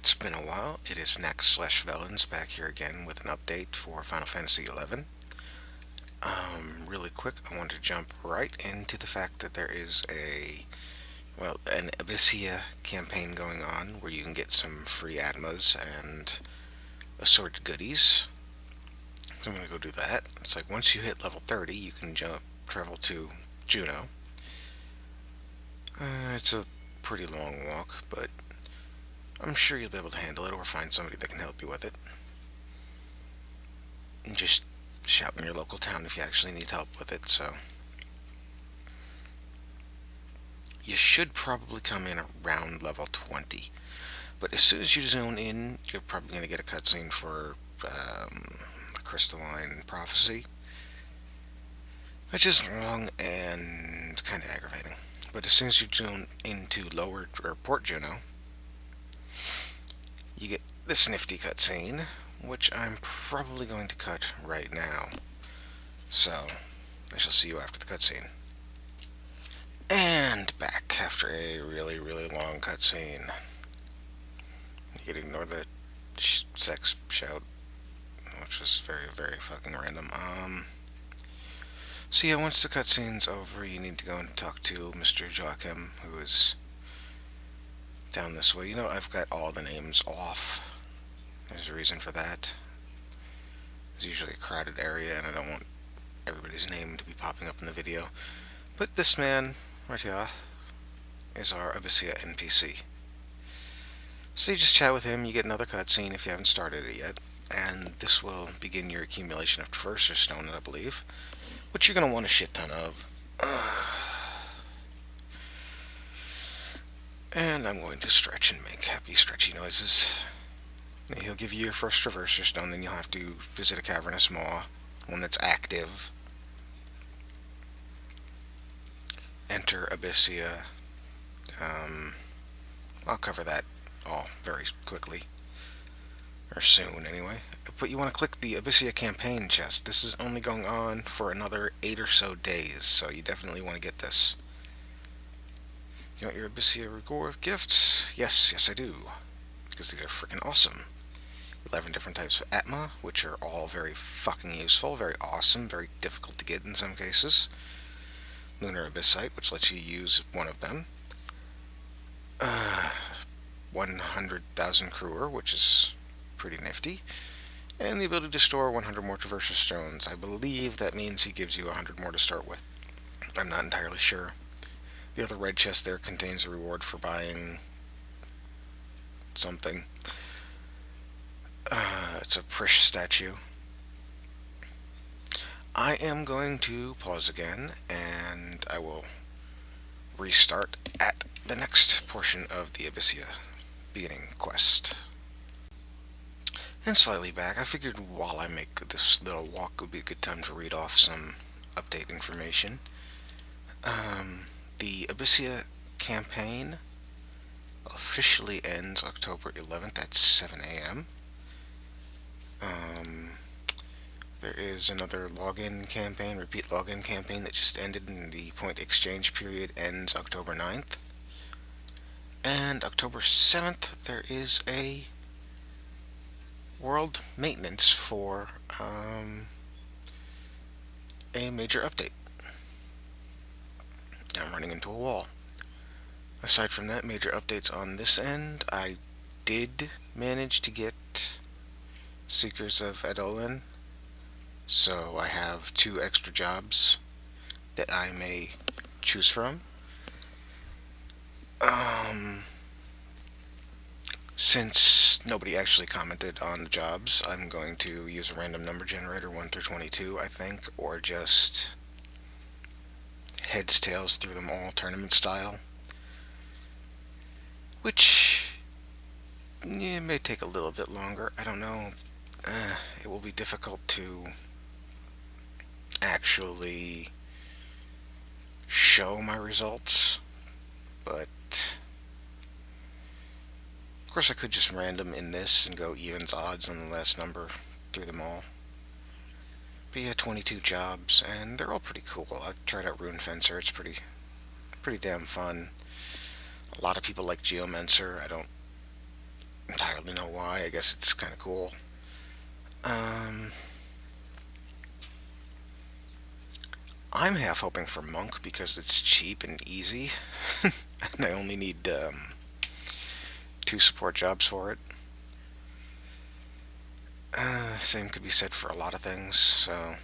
it's been a while. It is Next/Velens back here again with an update for Final Fantasy XI. Really quick, I want to jump right into the fact that there is an Abyssia campaign going on where you can get some free Atmas and assorted goodies. So I'm going to go do that. It's like once you hit level 30, you can travel to Juno. It's a pretty long walk, but I'm sure you'll be able to handle it or find somebody that can help you with it. And just shout in your local town if you actually need help with it, so. You should probably come in around level 20. But as soon as you zone in, you're probably going to get a cutscene for the Crystalline Prophecy, which is long and kind of aggravating. But as soon as you zone into lower or Port Juno, you get this nifty cutscene, which I'm probably going to cut right now. So, I shall see you after the cutscene. And back after a really, really long cutscene. You can ignore the sex shout, which was very, very fucking random. So yeah, once the cutscene's over, you need to go and talk to Mr. Joachim, who is down this way. I've got all the names off. There's a reason for that. It's usually a crowded area, and I don't want everybody's name to be popping up in the video. But this man, right here, is our Abyssia NPC. So you just chat with him, you get another cutscene if you haven't started it yet, and this will begin your accumulation of Traverser Stone, I believe, which you're going to want a shit ton of. And I'm going to stretch and make happy stretchy noises. He'll give you your first Traverser Stone, then you'll have to visit a Cavernous Maw, one that's active. Enter Abyssia. I'll cover that all very quickly. Or soon, anyway. But you want to click the Abyssia campaign chest. This is only going on for another 8 or so days, so you definitely want to get this. You want your Abyssia reward gifts? Yes, I do. Because these are freaking awesome. 11 different types of Atma, which are all very fucking useful, very awesome, very difficult to get in some cases. Lunar Abyssite, which lets you use one of them. 100,000 Crewer, which is pretty nifty. And the ability to store 100 more Traverser Stones. I believe that means he gives you 100 more to start with. I'm not entirely sure. The other red chest there contains a reward for buying something. It's a Prish statue. I am going to pause again, and I will restart at the next portion of the Abyssia beginning quest. And slightly back, I figured while I make this little walk would be a good time to read off some update information. The Abyssia campaign officially ends October 11th at 7 a.m. There is another login campaign, repeat login campaign that just ended, and the point exchange period ends October 9th. And October 7th, there is a world maintenance for a major update. I'm running into a wall. Aside from that, major updates on this end, I did manage to get Seekers of Adolin, so I have 2 extra jobs that I may choose from. Since nobody actually commented on the jobs, I'm going to use a random number generator 1 through 22, I think, or just heads tails through them all tournament style, which may take a little bit longer. I don't know. It will be difficult to actually show my results, but of course I could just random in this and go evens odds on the last number through them all. But yeah, 22 jobs, and they're all pretty cool. I tried out Rune Fencer. It's pretty damn fun. A lot of people like Geomancer. I don't entirely know why. I guess it's kind of cool. Um, I'm half hoping for Monk because it's cheap and easy, and I only need two support jobs for it. Same could be said for a lot of things, so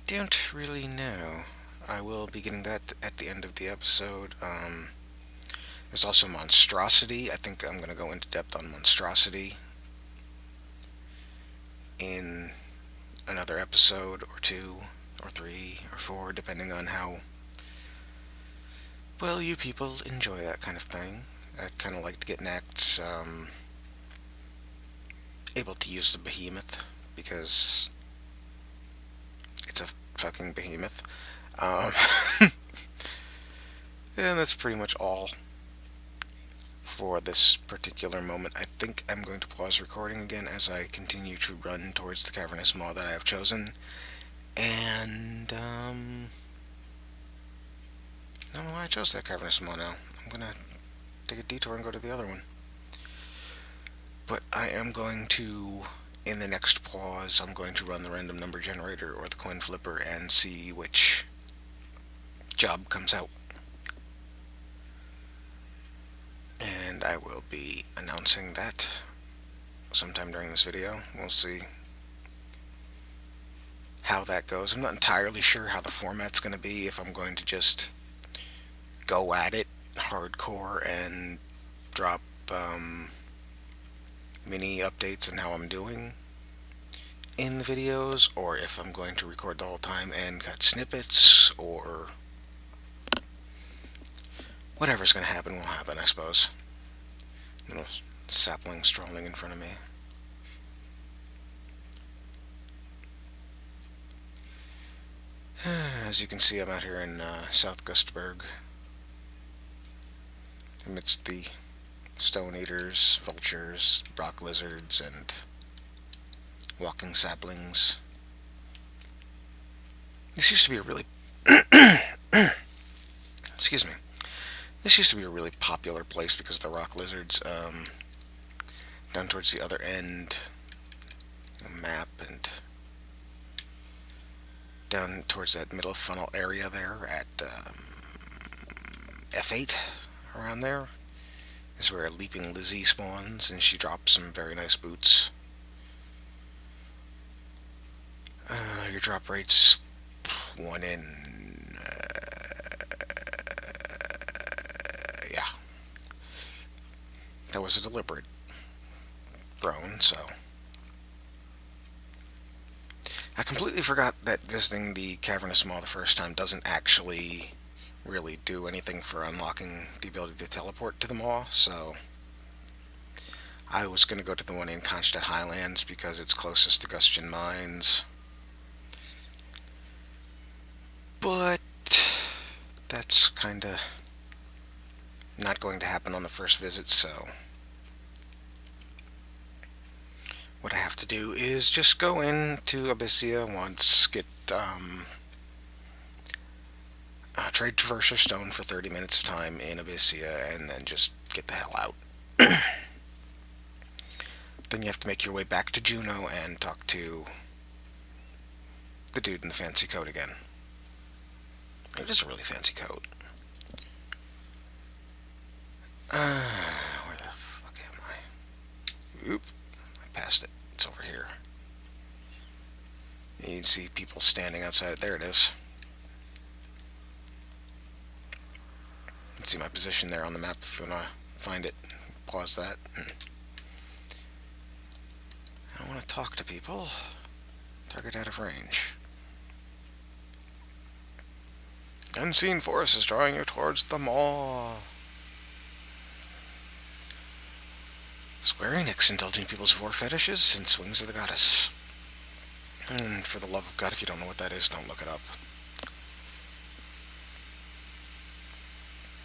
don't really know. I will be getting that at the end of the episode. There's also Monstrosity. I think I'm going to go into depth on Monstrosity in another episode or two or three or four, depending on how well you people enjoy that kind of thing. I'd kind of like to get next able to use the behemoth because it's a fucking behemoth. Um, and that's pretty much all for this particular moment. I think I'm going to pause recording again as I continue to run towards the cavernous maw that I have chosen. And, I don't know why I chose that cavernous maw now. I'm gonna take a detour and go to the other one. But I am going to, in the next pause, I'm going to run the random number generator or the coin flipper and see which job comes out. And I will be announcing that sometime during this video. We'll see how that goes. I'm not entirely sure how the format's going to be, if I'm going to just go at it hardcore and drop mini updates on how I'm doing in the videos, or if I'm going to record the whole time and cut snippets, or whatever's going to happen will happen, I suppose. Little sapling strolling in front of me. As you can see, I'm out here in South Gustburg, amidst the stone eaters, vultures, rock lizards, and walking saplings. This used to be a really excuse me. This used to be a really popular place because of the rock lizards. Down towards the other end, the map, and down towards that middle funnel area there at F8, around there, is where Leaping Lizzie spawns, and she drops some very nice boots. Your drop rate's 1 in... yeah. That was a deliberate groan, so... I completely forgot that visiting the cavernous maw the first time doesn't actually really do anything for unlocking the ability to teleport to the maw, so I was going to go to the one in Constadt Highlands because it's closest to Gustian Mines, but that's kinda not going to happen on the first visit, so what I have to do is just go into Abyssia once, get trade Traverser Stone for 30 minutes of time in Abyssia, and then just get the hell out. Then you have to make your way back to Juno and talk to the dude in the fancy coat again. It is a really fancy coat. Where the fuck am I? Oop, I passed it. It's over here. You can see people standing outside. There it is. You can see my position there on the map if you want to find it. Pause that. I want to talk to people. Target out of range. Unseen force is drawing you towards the maw. Square Enix indulging people's vor fetishes and swings of the goddess. And for the love of God, if you don't know what that is, don't look it up.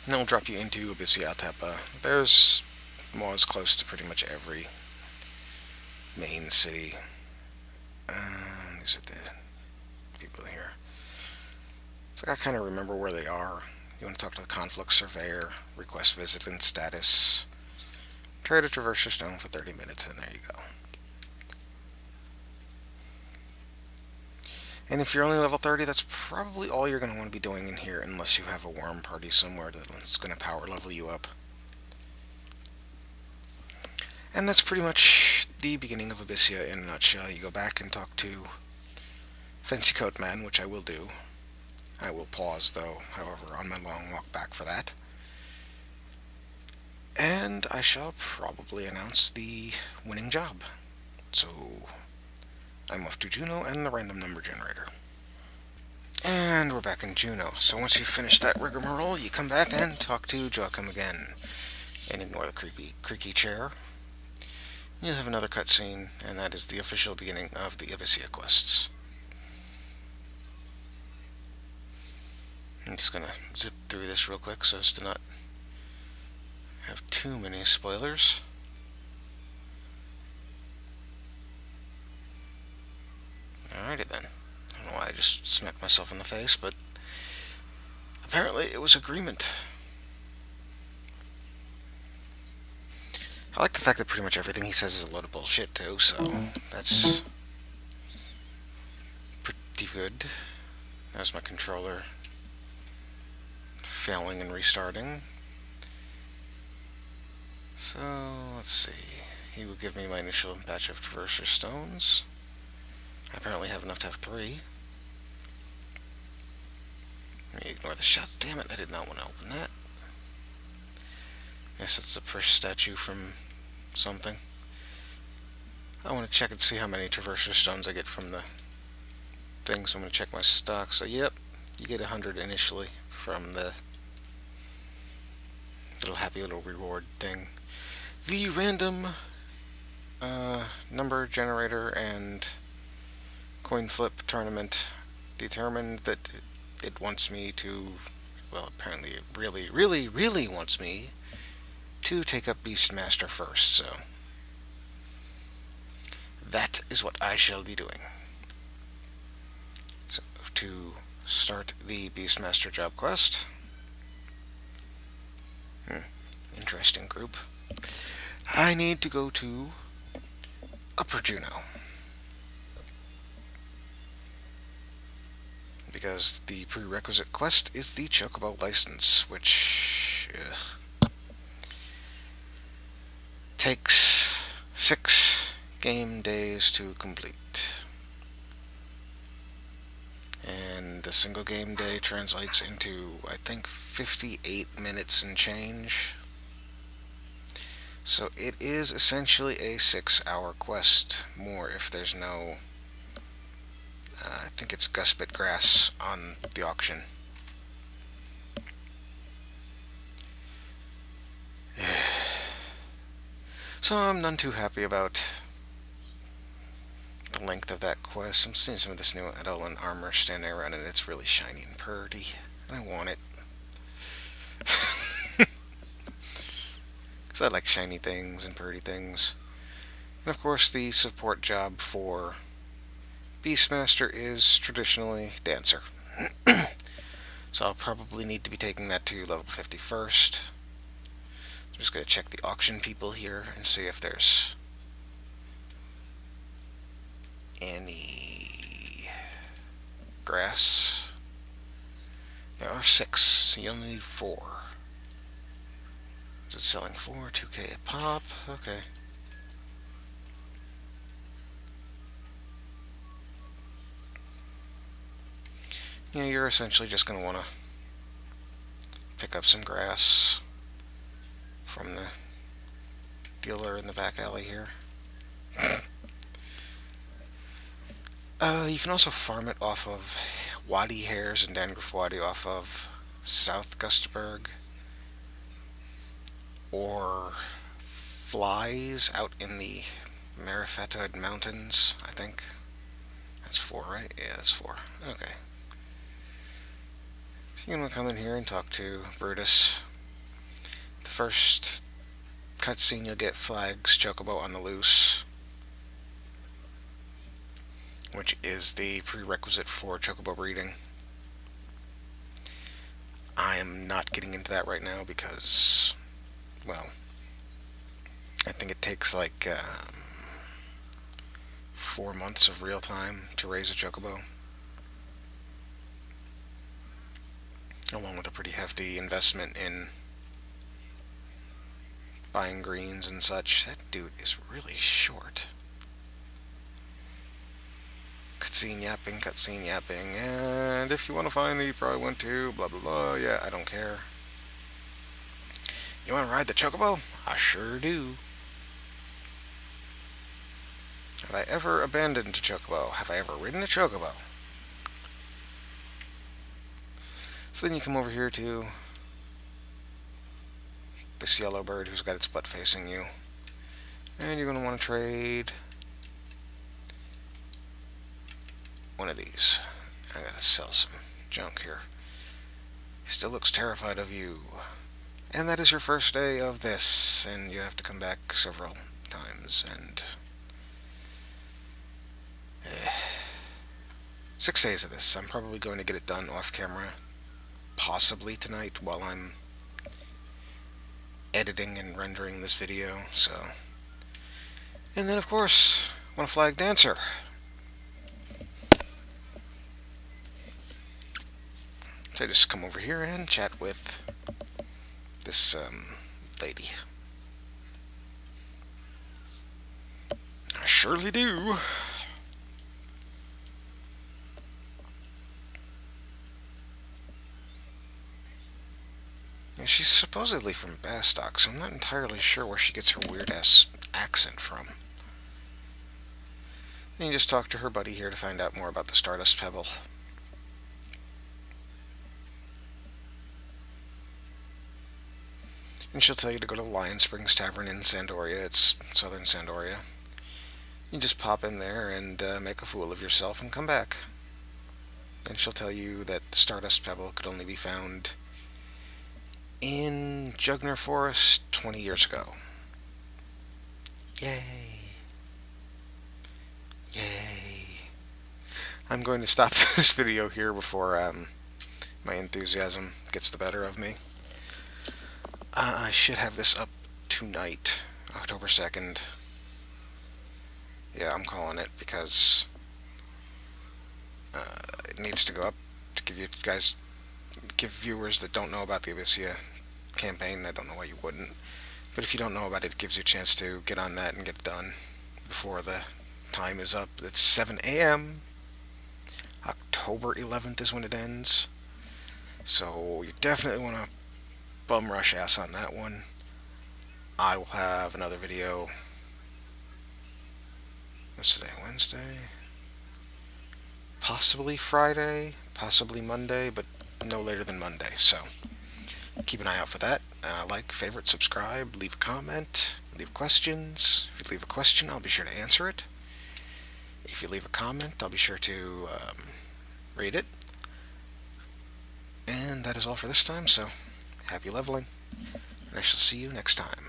And it'll drop you into Abyssia Tepa. There's maws close to pretty much every main city. These are the people here. So I kind of remember where they are. You want to talk to the Conflict Surveyor, request visit and status. Try to traverse your stone for 30 minutes, and there you go. And if you're only level 30, that's probably all you're going to want to be doing in here, unless you have a worm party somewhere that's going to power level you up. And that's pretty much the beginning of Abyssia in a nutshell. You go back and talk to Fancy Coat Man, which I will do. I will pause, though, however, on my long walk back for that. And I shall probably announce the winning job. So, I'm off to Juno and the random number generator. And we're back in Juno. So once you finish that rigmarole, you come back and talk to Joachim again. And ignore the creaky chair. You'll have another cutscene, and that is the official beginning of the Abyssia quests. I'm just going to zip through this real quick so as to not have too many spoilers. Alrighty then. I don't know why I just smacked myself in the face, but apparently it was agreement. I like the fact that pretty much everything he says is a load of bullshit too, so that's pretty good. There's my controller failing and restarting. So, let's see. He will give me my initial batch of Traverser Stones. I apparently have enough to have 3. Let me ignore the shots. Damn it, I did not want to open that. Guess that's the first statue from something. I want to check and see how many Traverser Stones I get from the thing, so I'm going to check my stock. So, yep, you get 100 initially from the little happy little reward thing. The random number generator and coin flip tournament determined that it wants me to, well, apparently it really wants me to take up Beastmaster first, so that is what I shall be doing. So, to start the Beastmaster job quest. Interesting group. I need to go to Upper Juno, because the prerequisite quest is the Chocobo license, which takes 6 game days to complete. And a single game day translates into, I think, 58 minutes and change. So it is essentially a 6-hour quest, more if there's no, I think it's Guspit Grass on the auction. So I'm none too happy about the length of that quest. I'm seeing some of this new Edolan armor standing around, and it's really shiny and pretty, and I want it. Because I like shiny things and pretty things. And of course, the support job for Beastmaster is traditionally Dancer. So I'll probably need to be taking that to level 50 first. I'm just going to check the auction people here and see if there's any grass. There are 6, so you only need 4. Is it selling for 2k a pop? Okay. Yeah, you're essentially just going to want to pick up some grass from the dealer in the back alley here. You can also farm it off of Wadi Hares and Dangrif Wadi off of South Gustburg, or flies out in the Marifetta Mountains, I think. That's 4, right? Yeah, that's 4. Okay. So you're going to come in here and talk to Brutus. The first cutscene you'll get flags Chocobo on the loose, which is the prerequisite for Chocobo breeding. I am not getting into that right now because, well, I think it takes like 4 months of real time to raise a chocobo, along with a pretty hefty investment in buying greens and such. That dude is really short. Cutscene yapping, and if you want to find me, you probably want to, blah blah blah. Yeah, I don't care. You want to ride the chocobo? I sure do. Have I ever abandoned a chocobo? Have I ever ridden a chocobo? So then you come over here to this yellow bird who's got its butt facing you. And you're going to want to trade one of these. I gotta sell some junk here. He still looks terrified of you. And that is your first day of this, and you have to come back several times, and 6 days of this. I'm probably going to get it done off camera, possibly tonight while I'm editing and rendering this video. So, and then of course, want a flag dancer. So I just come over here and chat with this lady. I surely do. Yeah, she's supposedly from Bastock, so I'm not entirely sure where she gets her weird-ass accent from. And you just talk to her buddy here to find out more about the Stardust Pebble. And she'll tell you to go to the Lion Springs Tavern in Sandoria. It's southern Sandoria. You just pop in there and make a fool of yourself and come back. And she'll tell you that the Stardust Pebble could only be found in Jugner Forest 20 years ago. Yay. Yay. I'm going to stop this video here before my enthusiasm gets the better of me. I should have this up tonight, October 2nd. Yeah, I'm calling it because it needs to go up to give you guys, give viewers that don't know about the Abyssia campaign. I don't know why you wouldn't, but if you don't know about it, it gives you a chance to get on that and get it done before the time is up. It's 7 a.m. October 11th is when it ends, so you definitely want to bum rush ass on that one. I will have another video. What's today? Wednesday? Possibly Friday, possibly Monday, but no later than Monday. So keep an eye out for that. Like, favorite, subscribe, leave a comment, leave questions. If you leave a question, I'll be sure to answer it. If you leave a comment, I'll be sure to read it. And that is all for this time, so happy leveling, and I shall see you next time.